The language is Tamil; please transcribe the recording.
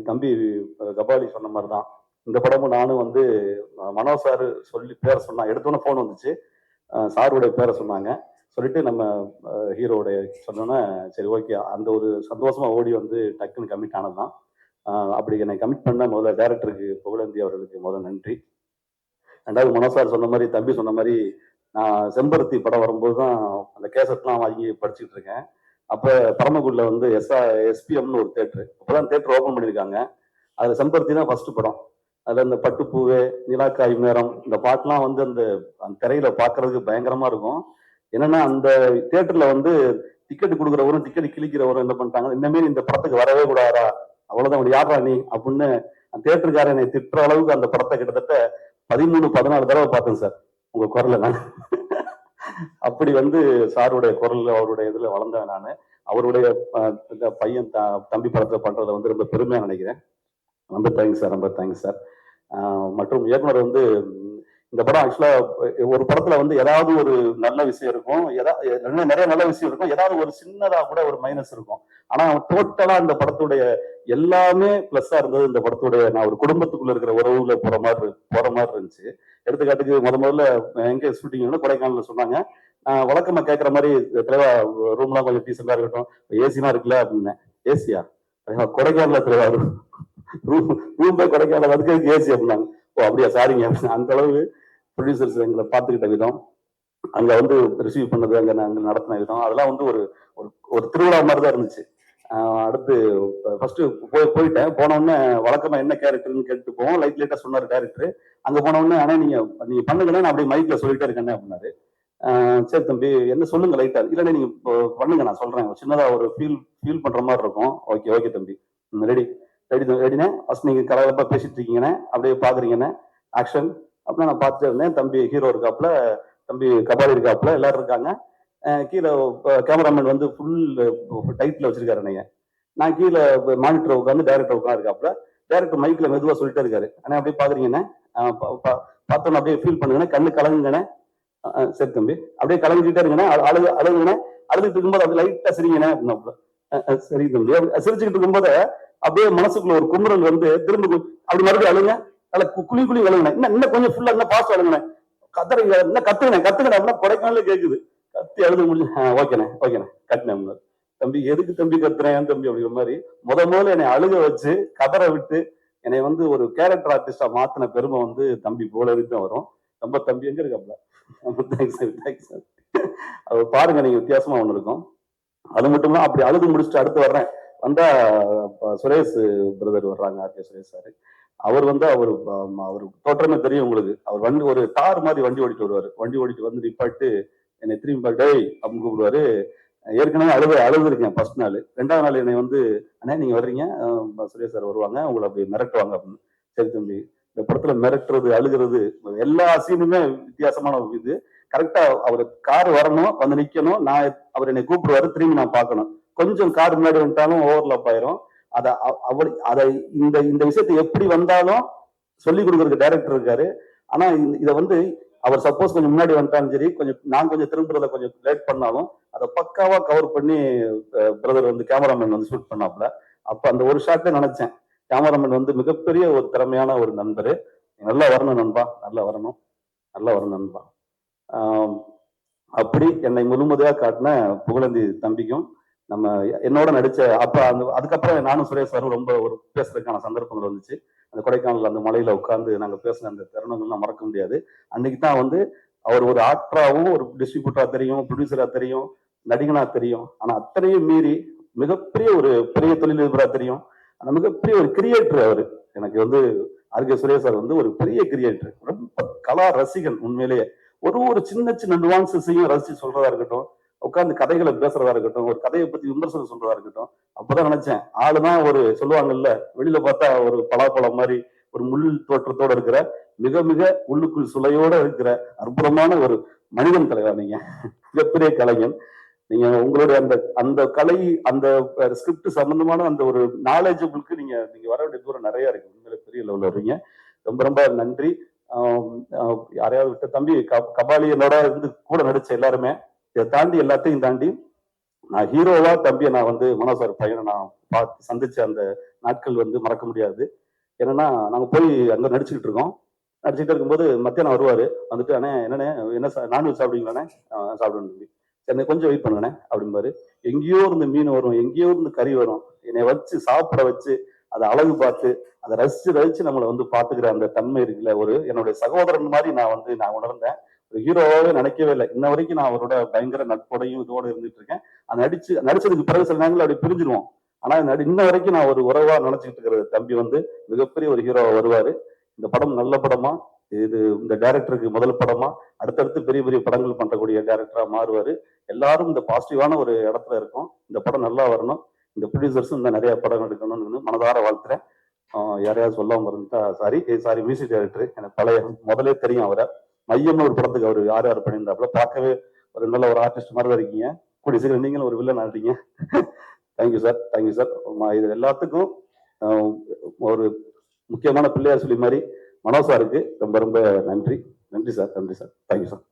தம்பி கபாலி சொன்ன மாதிரி தான் இந்த படமும் நானும் வந்து மனோ சார் சொல்லி பேரை சொன்னா எடுத்தோன்னே ஃபோன் வந்துச்சு. சாருடைய பேரை சொன்னாங்க. சொல்லிட்டு நம்ம ஹீரோடைய சொன்னோன்னே சரி ஓகே அந்த ஒரு சந்தோஷமா ஓடி வந்து டக்குன்னு கமிட் ஆனது தான். அப்படி என்னை கமிட் பண்ண முதல்ல டைரக்டருக்கு புகழேந்தி அவர்களுக்கு முதல்ல நன்றி. ரெண்டாவது மனோ சார் சொன்ன மாதிரி தம்பி சொன்ன மாதிரி நான் செம்பருத்தி படம் வரும்போது தான் அந்த கேசட்லாம் வாங்கி படிச்சுட்டு இருக்கேன். அப்போ பரமக்குடியில் வந்து எஸ்பிஎம்னு ஒரு தேட்டரு இப்போதான் தேட்டர் ஓப்பன் பண்ணியிருக்காங்க. அதில் செம்பருத்தி தான் ஃபர்ஸ்ட் படம். அதில் இந்த பட்டுப்பூவே நிலாக்காய் நேரம் இந்த பாட்டுலாம் வந்து அந்த திரையில பார்க்கறதுக்கு பயங்கரமா இருக்கும். என்னன்னா அந்த தேட்டர்ல வந்து டிக்கெட் கொடுக்குறவரும் டிக்கெட் கிழிக்கிறவரும் என்ன பண்ணிட்டாங்க, இன்னமே இந்த படத்துக்கு வரவே கூடாதா, அவ்வளவுதான் யாரா நீ அப்படின்னு அந்த தேட்டருக்காரன் என்னை திட்டுற அளவுக்கு அந்த படத்தை கிட்டத்தட்ட 13-14 தடவை பார்த்தேன் சார் உங்க குரல்ல நான். அப்படி வந்து சாருடைய குரல் அவருடைய இதுல வளர்ந்தேன் நான். அவருடைய பையன் தம்பி படத்தை பண்றதை வந்து ரொம்ப பெருமையா நினைக்கிறேன். ரொம்ப தேங்க்ஸ் சார், ரொம்ப தேங்க்ஸ் சார். மற்றும் இயக்குனர் வந்து இந்த படம் ஆக்சுவலா ஒரு படத்துல வந்து ஏதாவது ஒரு நல்ல விஷயம் இருக்கும், நிறைய நல்ல விஷயம் இருக்கும், ஏதாவது ஒரு சின்னதா கூட ஒரு மைனஸ் இருக்கும். ஆனா டோட்டலா இந்த படத்துடைய எல்லாமே பிளஸ்ஸா இருந்தது. இந்த படத்துடைய நான் ஒரு குடும்பத்துக்குள்ள இருக்கிற உறவுல போற மாதிரி இருந்துச்சு. எடுத்துக்காட்டுக்கு முதல்ல எங்க ஷூட்டிங் கொடைக்கானல்ல சொன்னாங்க. வழக்கமா கேட்கற மாதிரி தலைவா ரூம்லாம் கொஞ்சம் டீசெண்டா இருக்கட்டும், ஏசிலாம் இருக்குல்ல அப்படின்னு. ஏசியா கொடைக்கானல தலைவா ரூம் போய் கொடைக்கானல் அதுக்கு ஏசி அப்படின்னாங்க. ஓ அப்படியா சாரிங்க. அந்த அளவு ப்ரொடியூசர்ஸ் எங்களை பார்த்துக்கிட்ட விதம், அங்க வந்து ரிசீவ் பண்ணது, அங்க நாங்கள் நடத்தின விதம், அதெல்லாம் வந்து ஒரு ஒரு திருவிழா மாதிரி தான் இருந்துச்சு. அடுத்து ஃபர்ஸ்ட் போயிட்டேன். போனோடனே வழக்கமா என்ன கேரக்டர்னு கேட்டு போவோம். லைட்டா சொன்னார் டேரக்டர். அங்க போனோடனே ஆனா நீங்க பண்ணுங்கண்ணே, நான் அப்படியே மைக்ல சொல்லிட்டே இருக்கேன் அப்படின்னாரு. சரி தம்பி என்ன சொல்லுங்க லைட்டா, இல்லைண்ணே நீங்க பண்ணுங்க நான் சொல்றேன், சின்னதா ஒரு ஃபீல் பண்ற மாதிரி இருக்கும். ஓகே ஓகே தம்பி ரெடினே, ஃபர்ஸ்ட் நீங்க கலகலப்பா பேசிட்டு இருக்கீங்கண்ணே, அப்படியே பாக்குறீங்கண்ணே, ஆக்ஷன் அப்படின்னா நான் பார்த்துட்டு இருந்தேன். தம்பி ஹீரோ இருக்காப்புல, தம்பி கபாலி இருக்காப்புல, எல்லாரும் இருக்காங்க. கீழே கேமராமேன் வந்து ஃபுல் டைட்ல வச்சிருக்காரு நீங்க. நான் கீழே மானிட்டர் உட்காந்து டைரக்டர் உட்காந்துருக்காப்புல. டைரக்டர் மைக்ல மெதுவா சொல்லிட்டே இருக்காரு. ஆனா அப்படியே பாக்குறீங்கண்ணே, பார்த்தோன்னு அப்படியே ஃபீல் பண்ணுங்கண்ணே, கண்ணு கலங்குங்கண்ணே. சரி தம்பி அப்படியே கலங்கிட்டே இருங்கண்ணே, அழுகுங்கண்ணே, அழுதுட்டு இருக்கும்போது அப்படி லைட்டா சிரிங்கண்ணே அப்படின்னாப்புல. சரி தம்பி சிரிச்சுக்கிட்டு இருக்கும்போது அப்படியே மனசுக்குள்ள ஒரு குமுறல் வந்து திரும்ப அப்படி மறுபடியும் அழுங்க, நல்ல குழி அழுகுனே, இன்னும் கொஞ்சம் ஃபுல்லா இன்னும் பாஸ்ட் அழுகுனே, கத்துறீங்க இன்னும் கத்துக்கினேன் அப்படின்னா கொடைக்கானல கேக்குது. கத்தி அழுது முடிஞ்சு ஓகேண்ணே கட்டினேன். தம்பி எதுக்கு தம்பி கத்துறேன் தம்பி அப்படிங்கிற மாதிரி முதல்ல என்னை அழுக வச்சு கதற விட்டு என்னை வந்து ஒரு கேரக்டர் ஆர்டிஸ்டா மாத்தின பெருமை வந்து தம்பி போல தான் வரும். ரொம்ப தம்பி எங்க இருக்காப்ல, அது பாருங்க நீங்க, வித்தியாசமா ஒண்ணு இருக்கும். அது மட்டும் தான். அப்படி அழுது முடிச்சுட்டு அடுத்து வர்றேன், வந்தா சுரேஷ் பிரதர் வர்றாங்க, ஆர்கே சுரேஷ் சார். அவர் வந்து அவர் தோற்றமே தெரியும் உங்களுக்கு. அவர் வண்டி ஒரு தார் மாதிரி வண்டி ஓடிட்டு வருவாரு. வண்டி ஓடிட்டு வந்து நிப்பாட்டு என்னை திரும்பி டேய் அப்படின்னு கூப்பிடுவாரு. ஏற்கனவே அழுது இருக்கேன் ஃபர்ஸ்ட் நாள். 2வது நாள் என்னை வந்து அண்ணே நீங்க வர்றீங்க, சுரேஷ் சார் வருவாங்க, உங்களை அப்படி மிரட்டுவாங்க அப்படின்னு. சரி தம்பி, இந்த படத்துல மிரட்டுறது அழுகிறது எல்லா சீனுமே வித்தியாசமான ஒரு இது. கரெக்டா அவர் கார் வரணும், வந்து நிக்கணும், நான் அவர் என்னை கூப்பிடுவாரு, திரும்பி நான் பார்க்கணும். கொஞ்சம் கார் முன்னாடி வந்துட்டாலும் ஓவர்லாப் ஆயிரும். அதை இந்த விஷயத்தை எப்படி வந்தாலும் சொல்லி கொடுக்கறதுக்கு டைரக்டர் இருக்காரு. ஆனா இதை வந்து அவர் சப்போஸ் கொஞ்சம் முன்னாடி வந்துட்டாலும் சரி, நான் கொஞ்சம் திரும்புறத கொஞ்சம் லேட் பண்ணாலும் அதை பக்காவா கவர் பண்ணி பிரதர் வந்து கேமராமேன் வந்து ஷூட் பண்ணாப்ல. அப்ப அந்த ஒரு ஷாட்ல நினைச்சேன், கேமராமேன் வந்து மிகப்பெரிய ஒரு திறமையான ஒரு நண்பர், நல்லா வரணும் நண்பா, நல்லா வரணும் நண்பா. அப்படி என்னை முழுமதியா காட்டின புகழேந்தி தம்பிக்கும், நம்ம என்னோட நடிச்ச அப்ப அதுக்கப்புறம் நானும் சுரேஷ் சாரும் ரொம்ப ஒரு பேசுறதுக்கான சந்தர்ப்பங்கள் வந்துச்சு. அந்த கொடைக்கானல் அந்த மலையில உட்கார்ந்து நாங்க பேசின அந்த தருணங்கள்லாம் மறக்க முடியாது. அன்னைக்கு தான் வந்து அவர் ஒரு ஆக்டராகவும் ஒரு டிஸ்ட்ரிபியூட்டரா தெரியும், ப்ரொடியூசரா தெரியும், நடிகனா தெரியும். ஆனா அத்தனையும் மீறி மிகப்பெரிய ஒரு பெரிய தொழிலதிபரா தெரியும். ஆனா மிகப்பெரிய ஒரு கிரியேட்டர் அவரு. எனக்கு வந்து ஆர்கே சுரேஷ் சார் வந்து ஒரு பெரிய கிரியேட்டர், ரொம்ப கலா ரசிகன். உண்மையிலேயே ஒரு சின்ன நுவான்சஸையும் ரசிச்சு சொல்றதா இருக்கட்டும், உட்கார்ந்து கதைகளை பேசுறதா இருக்கட்டும், ஒரு கதையை பத்தி விமர்சனம் சொல்றதா இருக்கட்டும். அப்பதான் நினைச்சேன், ஆளுதான் ஒரு சொல்லுவாங்கல்ல, வெளியில பார்த்தா ஒரு பலாப்பழம் மாதிரி ஒரு முள் தோற்றத்தோட இருக்கிற, மிக மிக உள்ளுக்குள் சுளையோட இருக்கிற அற்புதமான ஒரு மனிதன் தலைவா நீங்க. மிகப்பெரிய கலைஞன் நீங்க. உங்களுடைய அந்த கலை, அந்த ஸ்கிரிப்ட் சம்பந்தமான அந்த ஒரு நாலேஜபிளுக்கு நீங்க வர வேண்டிய தூரம் நிறைய இருக்கு. உண்மையில பெரிய லெவல்ல வரீங்க. ரொம்ப ரொம்ப நன்றி. யாரையாவது விட்ட தம்பி கபாலி என்னோட இருந்து கூட நடிச்ச எல்லாருமே, இதை தாண்டி எல்லாத்தையும் தாண்டி நான் ஹீரோவா தம்பியை நான் வந்து மனோ சார் பையனை நான் பார்த்து சந்திச்ச அந்த நாட்கள் வந்து மறக்க முடியாது. என்னன்னா, நாங்க போய் அங்க நடிச்சுக்கிட்டு இருக்கோம். நடிச்சுக்கிட்டு இருக்கும்போது மத்தியானம் வருவாரு. வந்துட்டு, "அண்ணே என்னண்ணே என்ன நான்வெஜ் சாப்பிடுவீங்களாண்ணே?" சாப்பிடுவேன் தம்பி." "சரிண்ணே கொஞ்சம் வெயிட் பண்ணுங்கண்ணே" அப்படிம்பாரு. எங்கேயோ இருந்து மீன் வரும், எங்கேயோ இருந்து கறி வரும். என்னைய வச்சு சாப்பிட வச்சு, அத அழகு பார்த்து, அத ரசிச்சு ரசிச்சு நம்மள வந்து பார்த்துக்கிற அந்த தன்மை இருக்குல்ல, ஒரு என்னுடைய சகோதரன் மாரி நான் உணர்ந்தேன். ஒரு ஹீரோவாவே நினைக்கவே இல்ல. இன்ன வரைக்கும் நான் அவரோட பயங்கர நட்போடையும் இதோட இருந்துட்டு இருக்கேன். அது நடிச்சதுக்கு பிறகு சில நேரங்கள்ல அப்படி பிரிஞ்சிருவோம். ஆனா இன்ன வரைக்கும் நான் ஒரு உறவா நினைச்சுக்கிட்டு இருக்கிற தம்பி வந்து மிகப்பெரிய ஒரு ஹீரோவா வருவாரு. இந்த படம் நல்ல படமா, இது இந்த டைரக்டருக்கு முதல் படமா, அடுத்தடுத்து பெரிய பெரிய படங்கள் பண்றக்கூடிய டைரக்டரா மாறுவாரு. எல்லாரும் இந்த பாசிட்டிவான ஒரு இடத்துல இருக்கோம். இந்த படம் நல்லா வரணும். இந்த ப்ரொடியூசர்ஸும் இன்னும் நிறைய படம் எடுக்கணும்னு மனதார வாழ்த்துறேன். யாரையாவது சொல்லாம இருந்துட்டா சாரி மியூசிக் டைரக்டர். எனக்கு பழைய முதலே தெரியும் அவரை. மையம்னு ஒரு படத்துக்கு அவர் யார் யார் பண்ணியிருந்தாப்புல பார்க்கவே ஒரு நல்ல ஒரு ஆர்டிஸ்ட் மாதிரி தான் இருக்கீங்க. கூடிய சீக்கிரம் நீங்களும் ஒரு வில்லன் ஆகிட்டீங்க. Thank you sir, thank you sir. இது எல்லாத்துக்கும் ஒரு முக்கியமான பிள்ளையார் சொல்லி மாதிரி மனோ சாருக்கு ரொம்ப ரொம்ப நன்றி. நன்றி சார், நன்றி சார். Thank you sir.